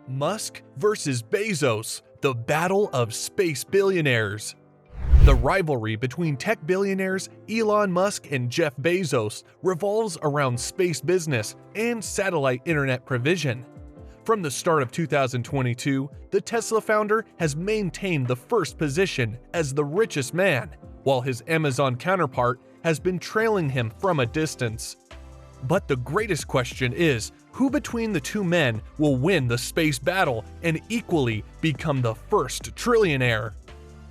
Musk versus Bezos, the battle of space billionaires. The rivalry between tech billionaires Elon Musk and Jeff Bezos revolves around space business and satellite internet provision. From the start of 2022, the Tesla founder has maintained the first position as the richest man, while his Amazon counterpart has been trailing him from a distance. But the greatest question is, who between the two men will win the space battle and equally become the first trillionaire?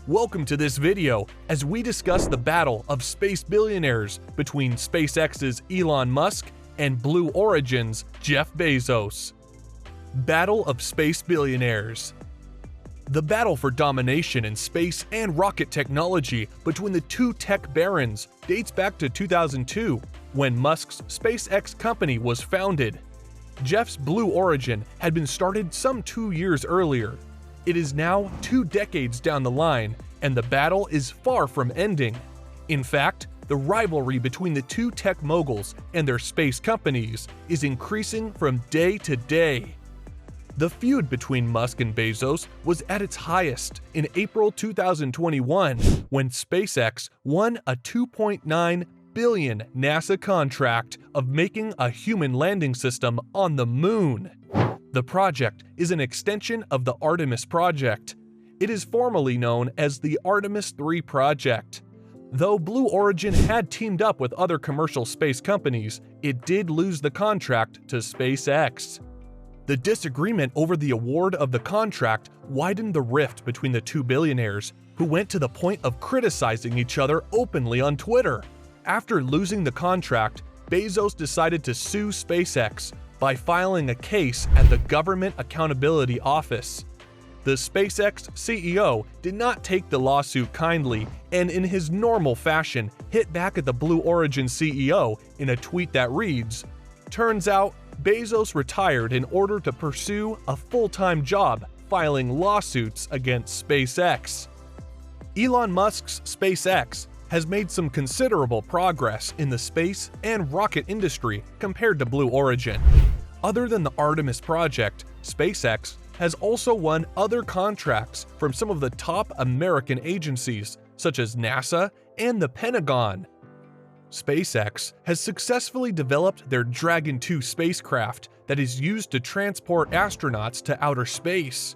Welcome to this video as we discuss the battle of space billionaires between SpaceX's Elon Musk and Blue Origin's Jeff Bezos. Battle of Space Billionaires. The battle for domination in space and rocket technology between the two tech barons dates back to 2002, when Musk's SpaceX company was founded. Jeff's Blue Origin had been started some 2 years earlier. It is now 2 decades down the line, and the battle is far from ending. In fact, the rivalry between the two tech moguls and their space companies is increasing from day to day. The feud between Musk and Bezos was at its highest in April 2021 when SpaceX won a $2.9 billion NASA contract of making a human landing system on the moon. The project is an extension of the Artemis project. It is formally known as the Artemis 3 project. Though Blue Origin had teamed up with other commercial space companies, it did lose the contract to SpaceX. The disagreement over the award of the contract widened the rift between the two billionaires, who went to the point of criticizing each other openly on Twitter. After losing the contract, Bezos decided to sue SpaceX by filing a case at the Government Accountability Office. The SpaceX CEO did not take the lawsuit kindly and, in his normal fashion, hit back at the Blue Origin CEO in a tweet that reads, "Turns out, Bezos retired in order to pursue a full-time job filing lawsuits against SpaceX." Elon Musk's SpaceX has made some considerable progress in the space and rocket industry compared to Blue Origin. Other than the Artemis project, SpaceX has also won other contracts from some of the top American agencies, such as NASA and the Pentagon. SpaceX has successfully developed their Dragon 2 spacecraft that is used to transport astronauts to outer space.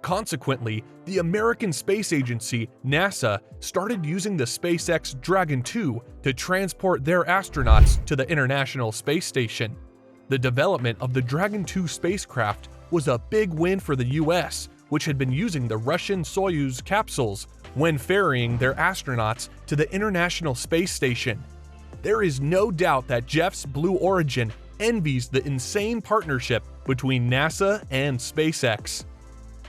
Consequently, the American Space Agency, NASA, started using the SpaceX Dragon 2 to transport their astronauts to the International Space Station. The development of the Dragon 2 spacecraft was a big win for the US, which had been using the Russian Soyuz capsules when ferrying their astronauts to the International Space Station. There is no doubt that Jeff's Blue Origin envies the insane partnership between NASA and SpaceX.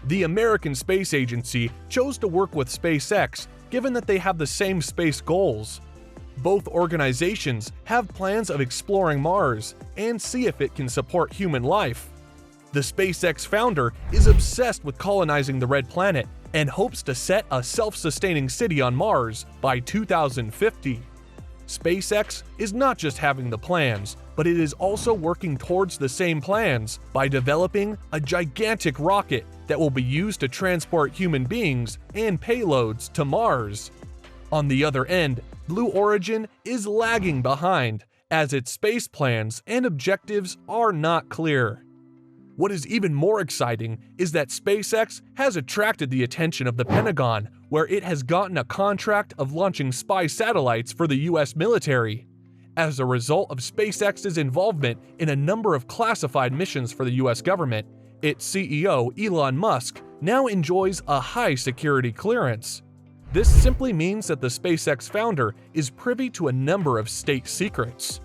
The American Space Agency chose to work with SpaceX given that they have the same space goals. Both organizations have plans of exploring Mars and see if it can support human life. The SpaceX founder is obsessed with colonizing the Red Planet and hopes to set a self-sustaining city on Mars by 2050. SpaceX is not just having the plans, but it is also working towards the same plans by developing a gigantic rocket that will be used to transport human beings and payloads to Mars. On the other end, Blue Origin is lagging behind, as its space plans and objectives are not clear. What is even more exciting is that SpaceX has attracted the attention of the Pentagon, where it has gotten a contract of launching spy satellites for the US military. As a result of SpaceX's involvement in a number of classified missions for the US government, its CEO, Elon Musk, now enjoys a high security clearance. This simply means that the SpaceX founder is privy to a number of state secrets.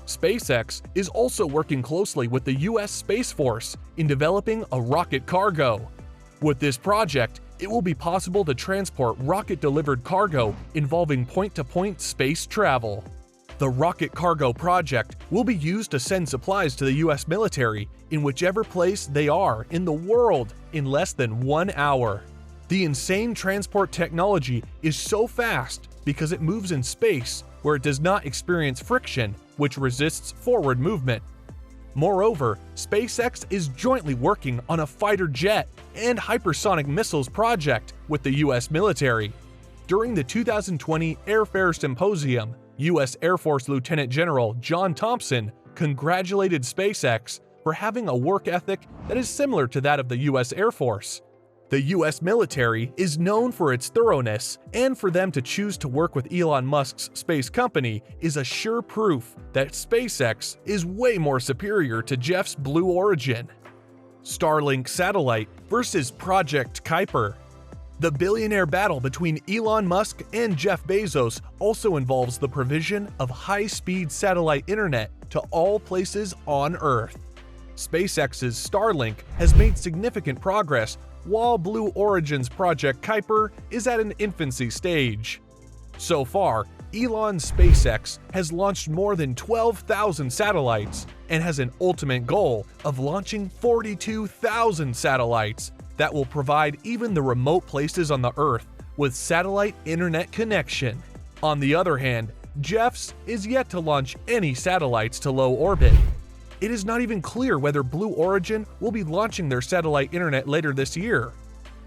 SpaceX is also working closely with the US Space Force in developing a rocket cargo. With this project, it will be possible to transport rocket-delivered cargo involving point-to-point space travel. The rocket cargo project will be used to send supplies to the US military in whichever place they are in the world in less than 1 hour. The insane transport technology is so fast because it moves in space where it does not experience friction, which resists forward movement. Moreover, SpaceX is jointly working on a fighter jet and hypersonic missiles project with the U.S. military. During the 2020 Airfare Symposium, U.S. Air Force Lieutenant General John Thompson congratulated SpaceX for having a work ethic that is similar to that of the U.S. Air Force. The U.S. military is known for its thoroughness, and for them to choose to work with Elon Musk's space company is a sure proof that SpaceX is way more superior to Jeff's Blue Origin. Starlink satellite versus Project Kuiper. The billionaire battle between Elon Musk and Jeff Bezos also involves the provision of high-speed satellite internet to all places on Earth. SpaceX's Starlink has made significant progress, while Blue Origin's Project Kuiper is at an infancy stage. So far, Elon's SpaceX has launched more than 12,000 satellites and has an ultimate goal of launching 42,000 satellites that will provide even the remote places on the Earth with satellite internet connection. On the other hand, Jeff's is yet to launch any satellites to low orbit. It is not even clear whether Blue Origin will be launching their satellite internet later this year.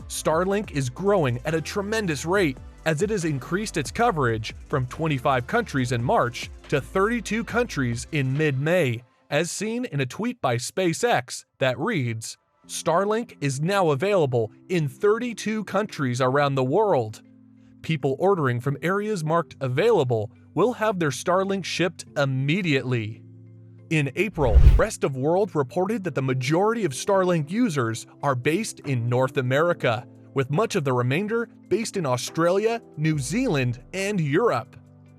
Starlink is growing at a tremendous rate as it has increased its coverage from 25 countries in March to 32 countries in mid-May, as seen in a tweet by SpaceX that reads, "Starlink is now available in 32 countries around the world. People ordering from areas marked available will have their Starlink shipped immediately." In April, Rest of World reported that the majority of Starlink users are based in North America, with much of the remainder based in Australia, New Zealand, and Europe.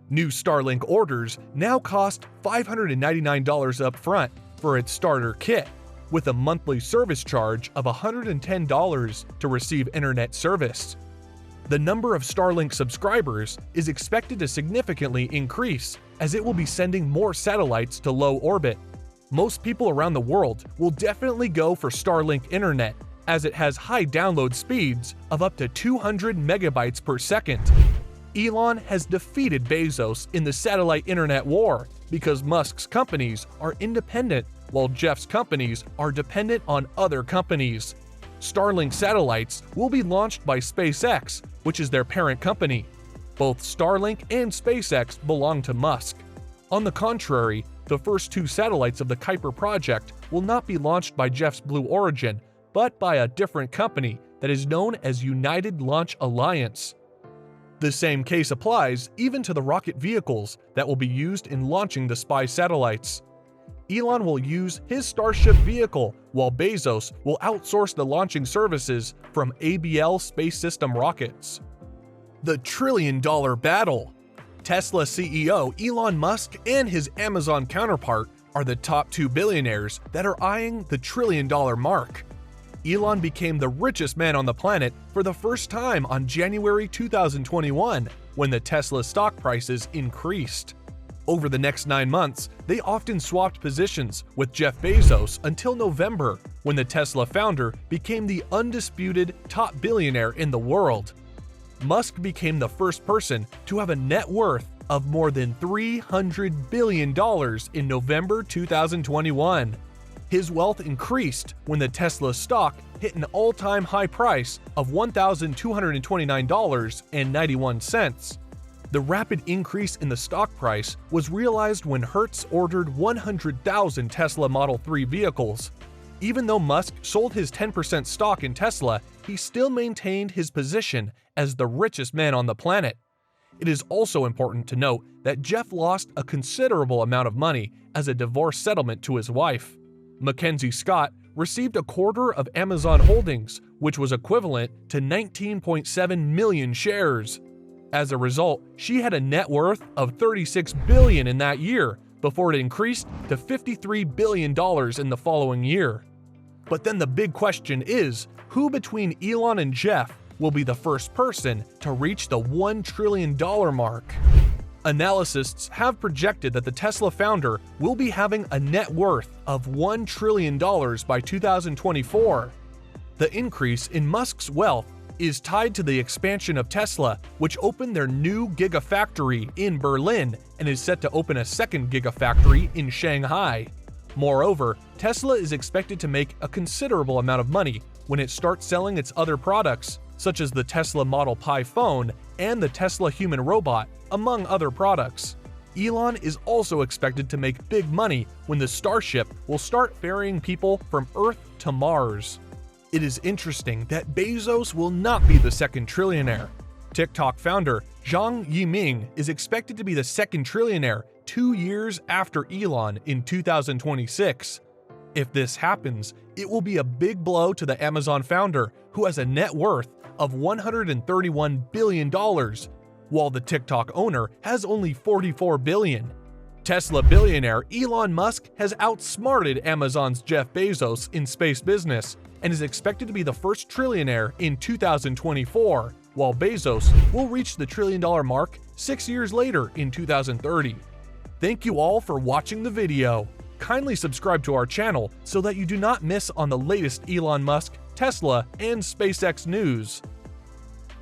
New Starlink orders now cost $599 up front for its starter kit, with a monthly service charge of $110 to receive internet service. The number of Starlink subscribers is expected to significantly increase as it will be sending more satellites to low orbit. Most people around the world will definitely go for Starlink internet, as it has high download speeds of up to 200 megabytes per second. Elon has defeated Bezos in the satellite internet war because Musk's companies are independent while Jeff's companies are dependent on other companies. Starlink satellites will be launched by SpaceX, which is their parent company. Both Starlink and SpaceX belong to Musk. On the contrary, the first two satellites of the Kuiper project will not be launched by Jeff's Blue Origin, but by a different company that is known as United Launch Alliance. The same case applies even to the rocket vehicles that will be used in launching the spy satellites. Elon will use his Starship vehicle, while Bezos will outsource the launching services from ABL Space System rockets. The trillion-dollar battle. Tesla CEO Elon Musk and his Amazon counterpart are the top two billionaires that are eyeing the trillion-dollar mark. Elon became the richest man on the planet for the first time on January 2021, when the Tesla stock prices increased. Over the next 9 months, they often swapped positions with Jeff Bezos until November, when the Tesla founder became the undisputed top billionaire in the world. Musk became the first person to have a net worth of more than $300 billion in November 2021. His wealth increased when the Tesla stock hit an all-time high price of $1,229.91. The rapid increase in the stock price was realized when Hertz ordered 100,000 Tesla Model 3 vehicles. Even though Musk sold his 10% stock in Tesla, he still maintained his position as the richest man on the planet. It is also important to note that Jeff lost a considerable amount of money as a divorce settlement to his wife. Mackenzie Scott received a quarter of Amazon holdings, which was equivalent to 19.7 million shares. As a result, she had a net worth of $36 billion in that year, before it increased to $53 billion in the following year. But then the big question is, who between Elon and Jeff will be the first person to reach the $1 trillion mark? Analysts have projected that the Tesla founder will be having a net worth of $1 trillion by 2024. The increase in Musk's wealth is tied to the expansion of Tesla, which opened their new Gigafactory in Berlin and is set to open a second Gigafactory in Shanghai. Moreover, Tesla is expected to make a considerable amount of money when it starts selling its other products, such as the Tesla Model Pi phone and the Tesla human robot, among other products. Elon is also expected to make big money when the Starship will start ferrying people from Earth to Mars. It is interesting that Bezos will not be the second trillionaire. TikTok founder Zhang Yiming is expected to be the second trillionaire 2 years after Elon in 2026. If this happens, it will be a big blow to the Amazon founder, who has a net worth of $131 billion, while the TikTok owner has only $44 billion. Tesla billionaire Elon Musk has outsmarted Amazon's Jeff Bezos in space business and is expected to be the first trillionaire in 2024, while Bezos will reach the $1 trillion mark 6 years later in 2030. Thank you all for watching the video. Kindly subscribe to our channel so that you do not miss on the latest Elon Musk, Tesla, and SpaceX news.